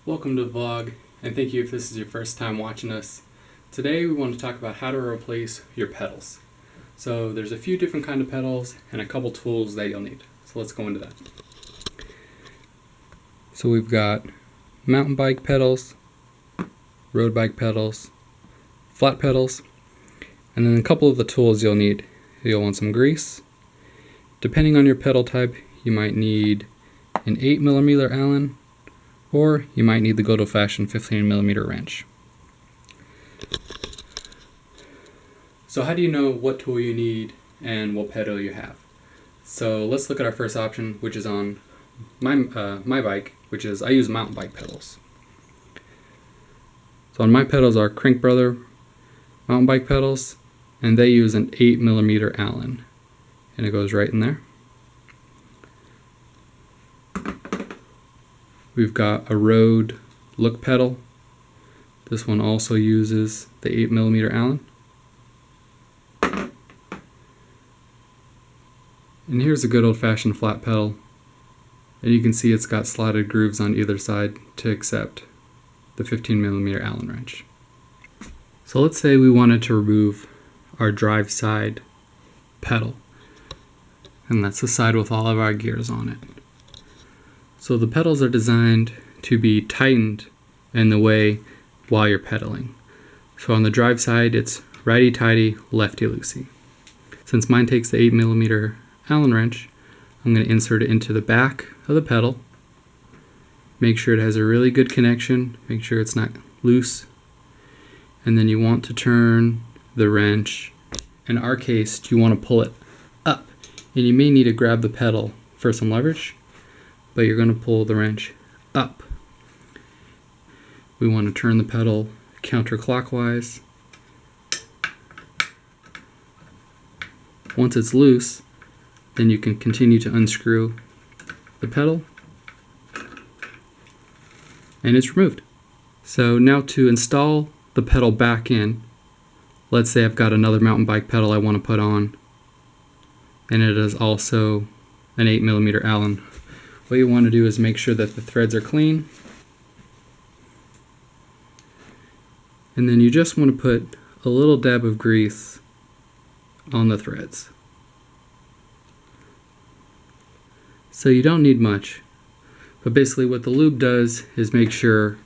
Welcome to the vlog, and thank you if this is your first time watching us. Today we want to talk about how to replace your pedals. So there's a few different kind of pedals and a couple tools that you'll need. So let's go into that. So we've got mountain bike pedals, road bike pedals, flat pedals, and then a couple of the tools you'll need. You'll want some grease. Depending on your pedal type, you might need an 8mm Allen, or you might need the good old-fashioned 15mm wrench. So how do you know what tool you need and what pedal you have? So let's look at our first option, which is on my bike, which is I use mountain bike pedals. So on my pedals are Crank Brother mountain bike pedals, and they use an 8mm Allen, and it goes right in there. We've got a road look pedal. This one also uses the 8mm Allen. And here's a good old-fashioned flat pedal. And you can see it's got slotted grooves on either side to accept the 15mm Allen wrench. So let's say we wanted to remove our drive side pedal. And that's the side with all of our gears on it. So the pedals are designed to be tightened in the way while you're pedaling. So on the drive side, it's righty-tighty, lefty-loosey. Since mine takes the 8mm Allen wrench, I'm going to insert it into the back of the pedal. Make sure it has a really good connection. Make sure it's not loose. And then you want to turn the wrench. In our case, you want to pull it up. And you may need to grab the pedal for some leverage, but you're going to pull the wrench up. We want to turn the pedal counterclockwise. Once it's loose, then you can continue to unscrew the pedal, and it's removed. So now to install the pedal back in, let's say I've got another mountain bike pedal I want to put on, and it is also an 8mm Allen. What you want to do is make sure that the threads are clean, and then you just want to put a little dab of grease on the threads. So you don't need much, but basically what the lube does is make sure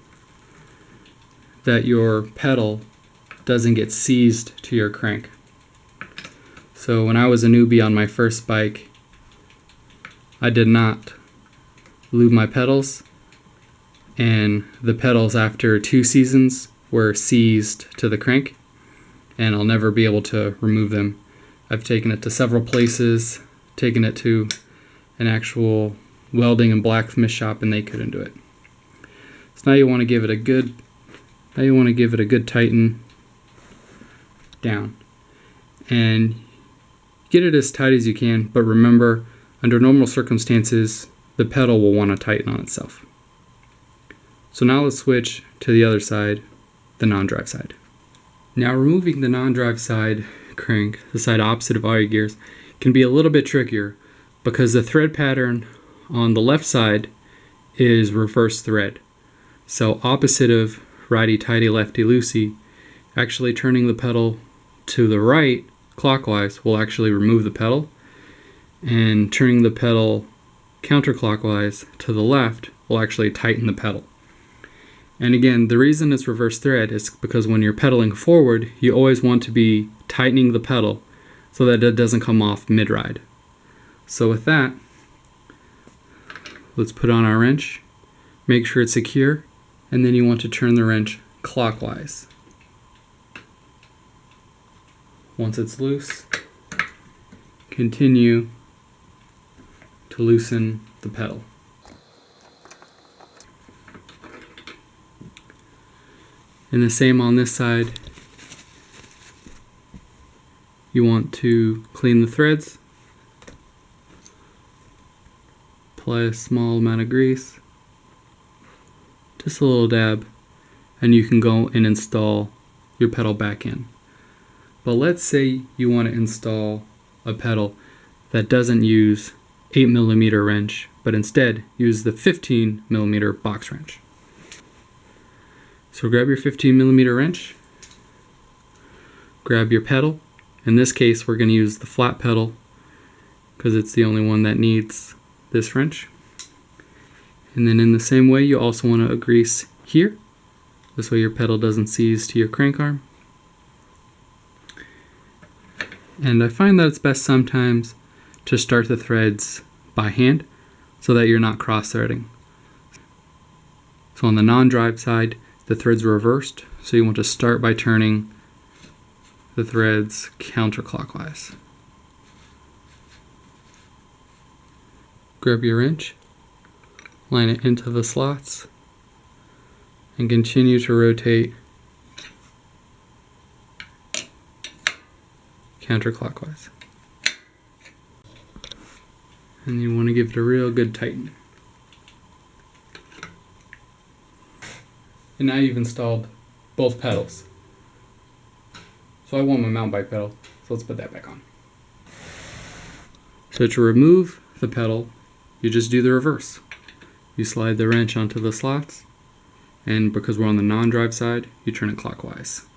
that your pedal doesn't get seized to your crank. So when I was a newbie on my first bike, I did not lube my pedals, and the pedals after 2 seasons were seized to the crank, and I'll never be able to remove them. I've taken it to several places, taken it to an actual welding and blacksmith shop, and they couldn't do it. So now you want to give it a good tighten down, and get it as tight as you can, but remember, under normal circumstances, the pedal will want to tighten on itself. So now let's switch to the other side, the non-drive side. Now removing the non-drive side crank, the side opposite of all your gears, can be a little bit trickier because the thread pattern on the left side is reverse thread. So opposite of righty-tighty, lefty-loosey, actually turning the pedal to the right clockwise will actually remove the pedal, and turning the pedal counterclockwise to the left will actually tighten the pedal. And again, the reason it's reverse thread is because when you're pedaling forward, you always want to be tightening the pedal so that it doesn't come off mid-ride. So with that, let's put on our wrench, make sure it's secure, and then you want to turn the wrench clockwise. Once it's loose, continue to loosen the pedal. And the same on this side. You want to clean the threads, apply a small amount of grease, just a little dab, and you can go and install your pedal back in. But let's say you want to install a pedal that doesn't use 8mm wrench, but instead use the 15mm box wrench. So grab your 15mm wrench, grab your pedal. In this case, we're going to use the flat pedal because it's the only one that needs this wrench. And then in the same way, you also want to grease here. This way your pedal doesn't seize to your crank arm. And I find that it's best sometimes to start the threads by hand so that you're not cross-threading. So on the non-drive side, the threads are reversed, so you want to start by turning the threads counterclockwise. Grab your wrench, line it into the slots, and continue to rotate counterclockwise. And you want to give it a real good tighten. And now you've installed both pedals. So I want my mountain bike pedal, so let's put that back on. So to remove the pedal, you just do the reverse. You slide the wrench onto the slots, and because we're on the non-drive side, you turn it clockwise.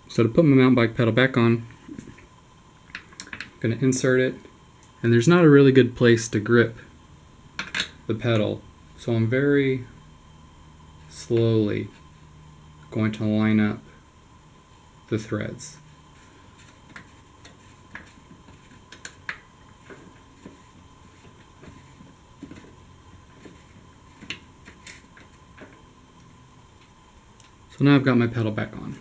So to put my mountain bike pedal back on, I'm going to insert it, and there's not a really good place to grip the pedal, so I'm very slowly going to line up the threads. So now I've got my pedal back on.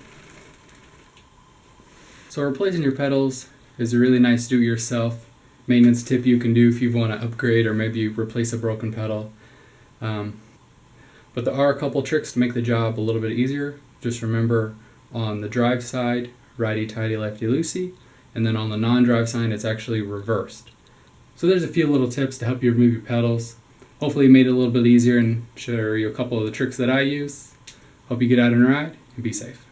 So replacing your pedals is a really nice do-it-yourself maintenance tip you can do if you want to upgrade or maybe replace a broken pedal. But there are a couple tricks to make the job a little bit easier. Just remember, on the drive side, righty-tighty, lefty-loosey, and then on the non-drive side, it's actually reversed. So there's a few little tips to help you remove your pedals. Hopefully it made it a little bit easier and show you a couple of the tricks that I use. Hope you get out and ride and be safe.